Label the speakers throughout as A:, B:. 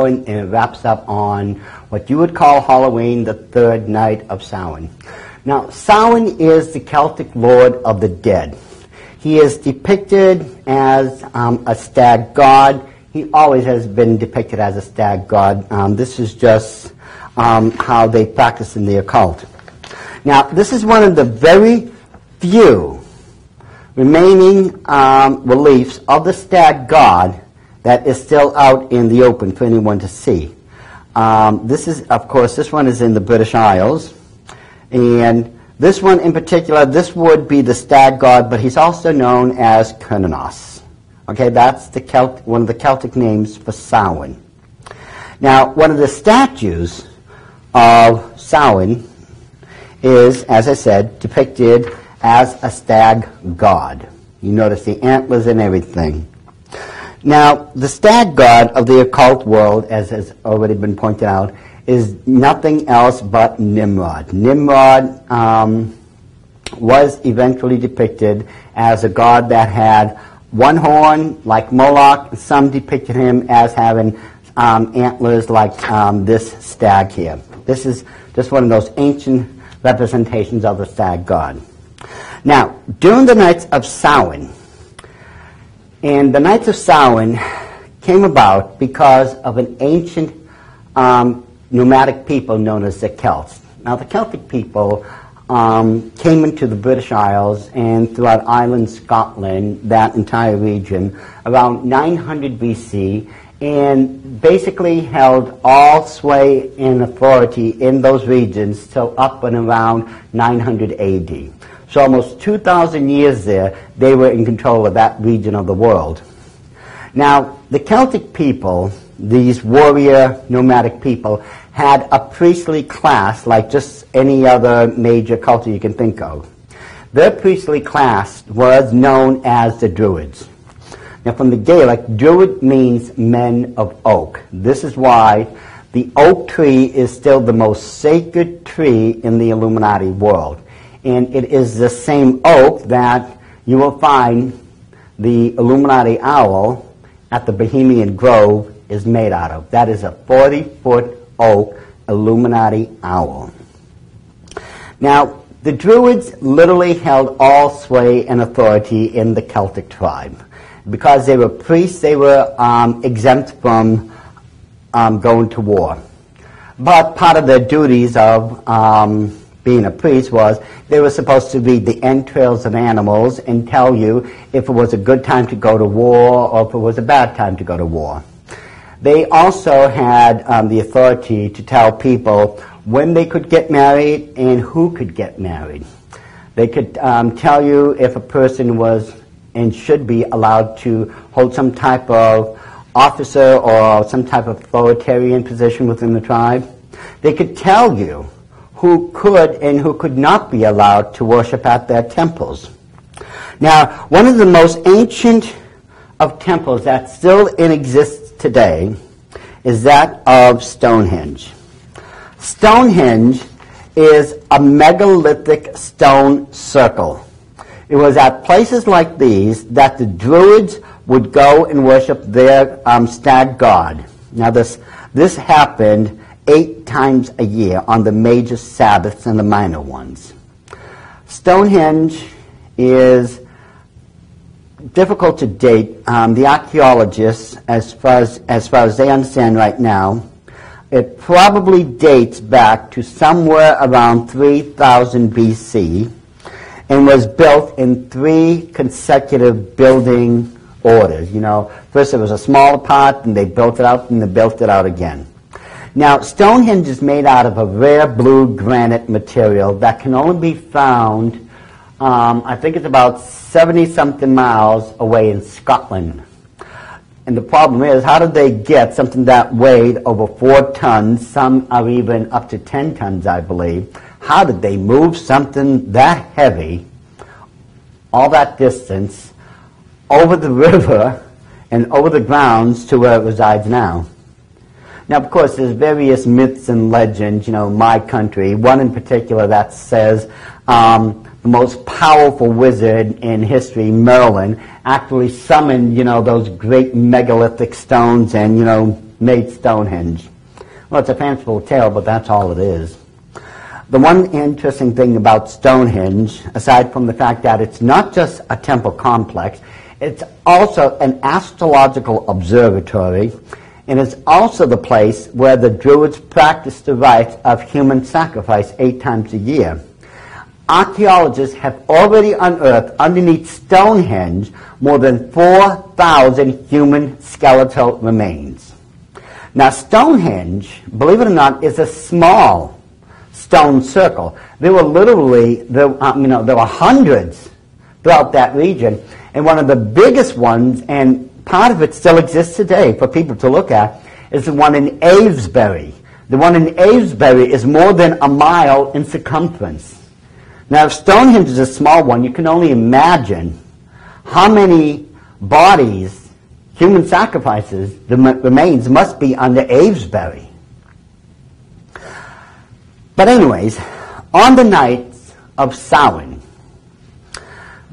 A: and it wraps up on what you would call Halloween, the third night of Samhain. Now, Samhain is the Celtic lord of the dead. He is depicted as a stag god. He always has been depicted as a stag god. This is just how they practice in the occult. Now, this is one of the very few remaining reliefs of the stag god that is still out in the open for anyone to see. This is, of course, this one is in the British Isles, and this one in particular, this would be the stag god, but he's also known as Cernunnos. Okay, that's one of the Celtic names for Samhain. Now, one of the statues of Samhain is, as I said, depicted as a stag god. You notice the antlers and everything. Now, the stag god of the occult world, as has already been pointed out, is nothing else but Nimrod. Nimrod was eventually depicted as a god that had one horn, like Moloch. Some depicted him as having antlers like this stag here. This is just one of those ancient representations of the stag god. Now, during the nights of Samhain, and the Nights of Samhain came about because of an ancient nomadic people known as the Celts. Now, the Celtic people came into the British Isles and throughout Ireland, Scotland, that entire region, around 900 BC, and basically held all sway and authority in those regions till up and around 900 AD. So almost 2,000 years there, they were in control of that region of the world. Now, the Celtic people, these warrior nomadic people, had a priestly class like just any other major culture you can think of. Their priestly class was known as the Druids. Now, from the Gaelic, Druid means men of oak. This is why the oak tree is still the most sacred tree in the Illuminati world. And it is the same oak that you will find the Illuminati owl at the Bohemian Grove is made out of. That is a 40-foot oak Illuminati owl. Now, the Druids literally held all sway and authority in the Celtic tribe. Because they were priests, they were exempt from going to war. But part of their duties of being a priest was they were supposed to read the entrails of animals and tell you if it was a good time to go to war or if it was a bad time to go to war. They also had the authority to tell people when they could get married and who could get married. They could tell you if a person was and should be allowed to hold some type of officer or some type of authoritarian position within the tribe. They could tell you who could and who could not be allowed to worship at their temples. Now, one of the most ancient of temples that still exists today is that of Stonehenge. Stonehenge is a megalithic stone circle. It was at places like these that the Druids would go and worship their stag god. Now, this happened 8 times a year on the major Sabbaths and the minor ones. Stonehenge is difficult to date. The archaeologists, as far as they understand right now, it probably dates back to somewhere around 3000 BC and was built in 3 consecutive building orders. You know, first it was a smaller part, and they built it out, and they built it out again. Now, Stonehenge is made out of a rare blue granite material that can only be found, I think it's about 70-something miles away in Scotland. And the problem is, how did they get something that weighed over 4 tons, some are even up to 10 tons, I believe? How did they move something that heavy, all that distance, over the river and over the grounds to where it resides now? Now, of course, there's various myths and legends, you know, my country. One in particular that says the most powerful wizard in history, Merlin, actually summoned, you know, those great megalithic stones and, you know, made Stonehenge. Well, it's a fanciful tale, but that's all it is. The one interesting thing about Stonehenge, aside from the fact that it's not just a temple complex, it's also an astrological observatory, and it's also the place where the Druids practiced the rites of human sacrifice 8 times a year. Archaeologists have already unearthed underneath Stonehenge more than 4,000 human skeletal remains. Now, Stonehenge, believe it or not, is a small stone circle. There were literally, there were hundreds throughout that region, and one of the biggest ones, and part of it still exists today for people to look at, is the one in Avesbury. The one in Avesbury is more than a mile in circumference. Now, if Stonehenge is a small one, you can only imagine how many bodies, human sacrifices, the remains must be under Avesbury. But anyways, on the nights of Samhain,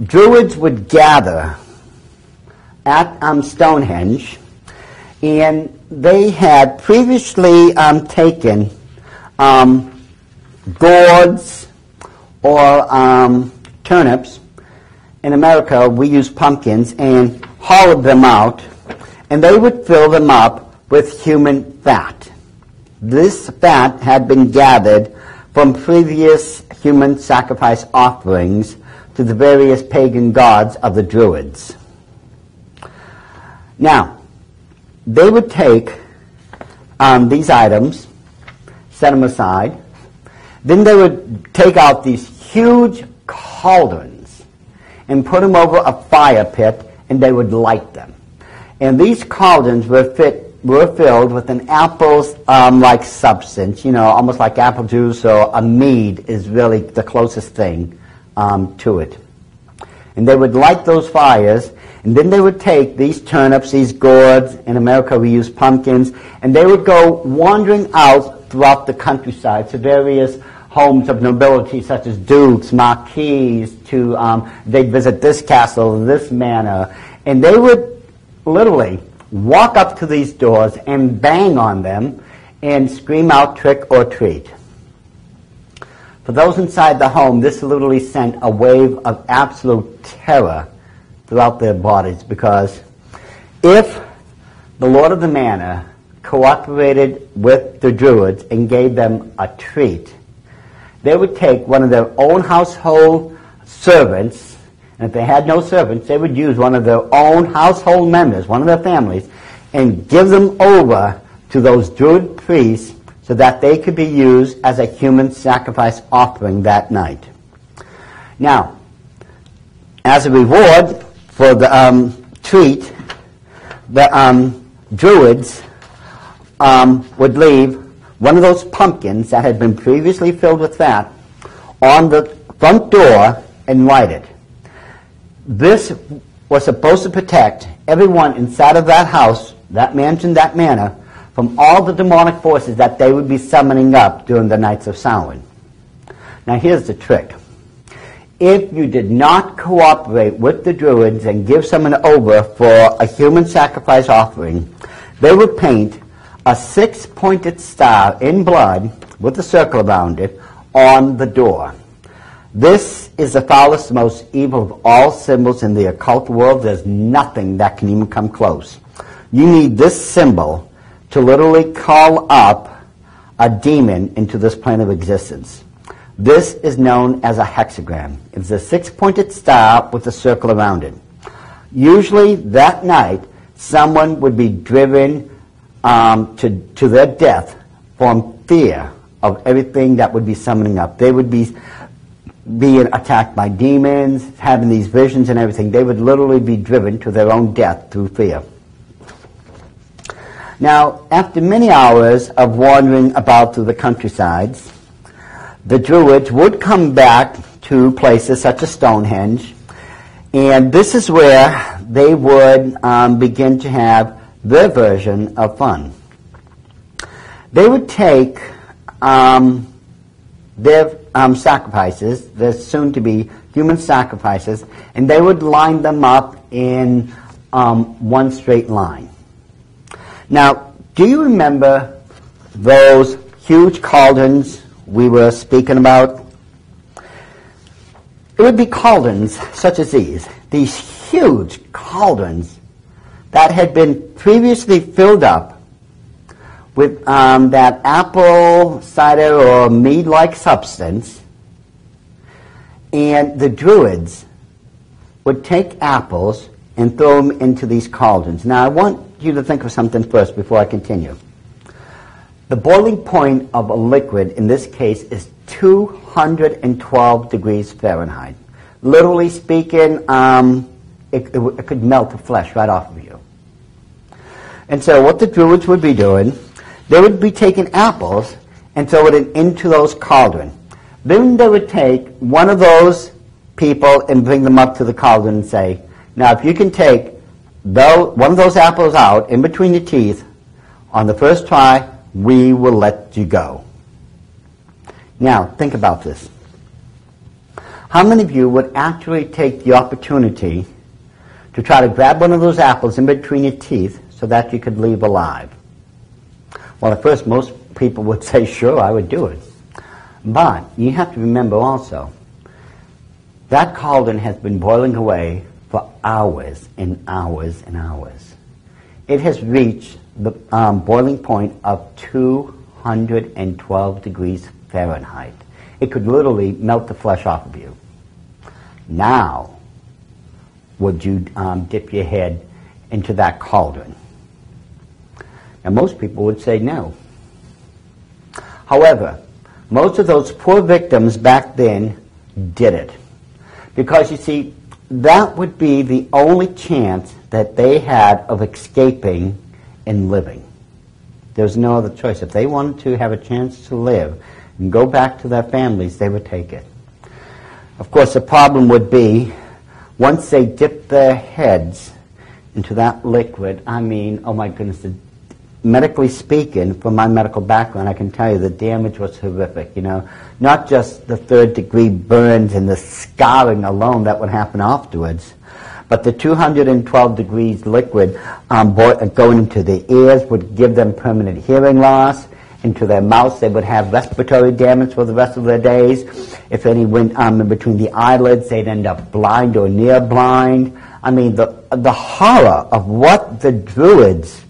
A: Druids would gather at Stonehenge, and they had previously taken gourds or turnips. In America, we use pumpkins, and hollowed them out, and they would fill them up with human fat. This fat had been gathered from previous human sacrifice offerings to the various pagan gods of the Druids. Now, they would take these items, set them aside, then they would take out these huge cauldrons and put them over a fire pit, and they would light them. And these cauldrons were filled with an apple-like substance, almost like apple juice, or a mead is really the closest thing to it. And they would light those fires, and then they would take these turnips, these gourds, in America we use pumpkins, and they would go wandering out throughout the countryside to various homes of nobility, such as dukes, marquises, they'd visit this castle, this manor, and they would literally walk up to these doors and bang on them and scream out trick or treat. For those inside the home, this literally sent a wave of absolute terror throughout their bodies, because if the Lord of the Manor cooperated with the Druids and gave them a treat, they would take one of their own household servants, and if they had no servants, they would use one of their own household members, one of their families, and give them over to those Druid priests so that they could be used as a human sacrifice offering that night. Now, as a reward for the treat, the Druids would leave one of those pumpkins that had been previously filled with fat on the front door and light it. This was supposed to protect everyone inside of that house, that mansion, that manor, from all the demonic forces that they would be summoning up during the nights of Samhain. Now here's the trick. If you did not cooperate with the Druids and give someone over for a human sacrifice offering, they would paint a 6-pointed star in blood with a circle around it on the door. This is the foulest, most evil of all symbols in the occult world. There's nothing that can even come close. You need this symbol to literally call up a demon into this plane of existence. This is known as a hexagram. It's a 6-pointed star with a circle around it. Usually that night, someone would be driven to their death from fear of everything that would be summoning up. They would be being attacked by demons, having these visions and everything. They would literally be driven to their own death through fear. Now, after many hours of wandering about through the countrysides, the Druids would come back to places such as Stonehenge, and this is where they would begin to have their version of fun. They would take their sacrifices, their soon-to-be human sacrifices, and they would line them up in one straight line. Now, Do you remember those huge cauldrons we were speaking about? It would be cauldrons such as these huge cauldrons that had been previously filled up with that apple cider or mead-like substance, and the Druids would take apples and throw them into these cauldrons. Now, I want you to think of something first before I continue. The boiling point of a liquid, in this case, is 212 degrees Fahrenheit. Literally speaking, it could melt the flesh right off of you. And so what the Druids would be doing, they would be taking apples and throw it into those cauldrons. Then they would take one of those people and bring them up to the cauldron and say, now if you can take one of those apples out in between your teeth on the first try, we will let you go. Now, think about this. How many of you would actually take the opportunity to try to grab one of those apples in between your teeth so that you could leave alive? Well, at first, most people would say, sure, I would do it. But you have to remember also, that cauldron has been boiling away for hours and hours and hours. It has reached the boiling point of 212 degrees Fahrenheit. It could literally melt the flesh off of you. Now, would you dip your head into that cauldron? And most people would say no. However, most of those poor victims back then did it. Because, you see, that would be the only chance that they had of escaping and living. There's no other choice. If they wanted to have a chance to live and go back to their families, they would take it. Of course, the problem would be, once they dipped their heads into that liquid, I mean, oh my goodness, medically speaking, from my medical background, I can tell you the damage was horrific, you know. Not just the third-degree burns and the scarring alone that would happen afterwards, but the 212 degrees liquid going into the ears would give them permanent hearing loss. Into their mouths, they would have respiratory damage for the rest of their days. If any went in between the eyelids, they'd end up blind or near blind. I mean, the horror of what the Druids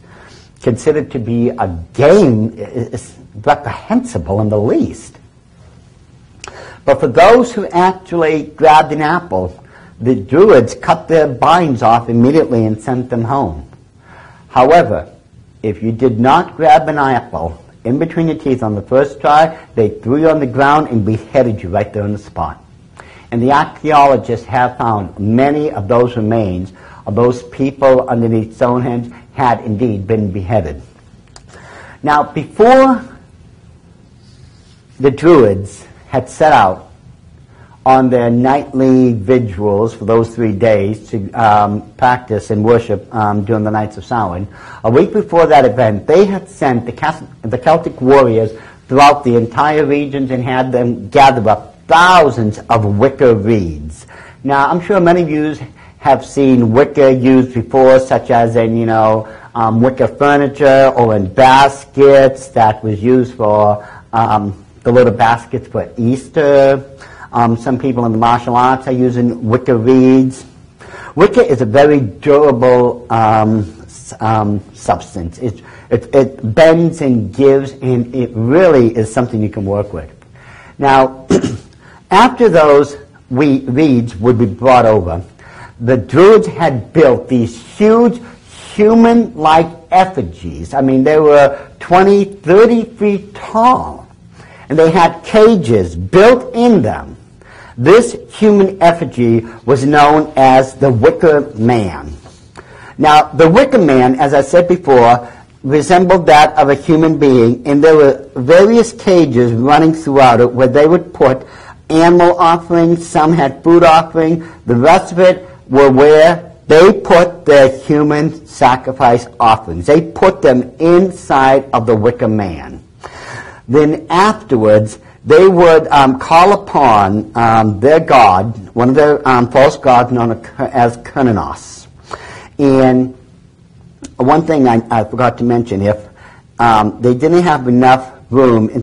A: considered to be a game is reprehensible in the least. But for those who actually grabbed an apple, the Druids cut their binds off immediately and sent them home. However, if you did not grab an apple in between your teeth on the first try, they threw you on the ground and beheaded you right there on the spot. And the archaeologists have found many of those remains of those people underneath Stonehenge had indeed been beheaded. Now, before the Druids had set out on their nightly vigils for those 3 days to practice and worship during the Nights of Samhain, a week before that event, they had sent the Celtic warriors throughout the entire regions and had them gather up thousands of wicker reeds. Now, I'm sure many of you have seen wicker used before, such as in, wicker furniture or in baskets that was used for the little baskets for Easter. Some people in the martial arts are using wicker reeds. Wicker is a very durable substance. It bends and gives, and it really is something you can work with. Now, after those reeds would be brought over, the Druids had built these huge human-like effigies. I mean, they were 20, 30 feet tall, and they had cages built in them. This human effigy was known as the Wicker Man. Now, the Wicker Man, as I said before, resembled that of a human being, and there were various cages running throughout it where they would put animal offerings, some had food offering, the rest of it were where they put their human sacrifice offerings. They put them inside of the Wicker Man. Then afterwards, they would call upon their god, one of their false gods known as Kernos. And one thing I forgot to mention, if they didn't have enough room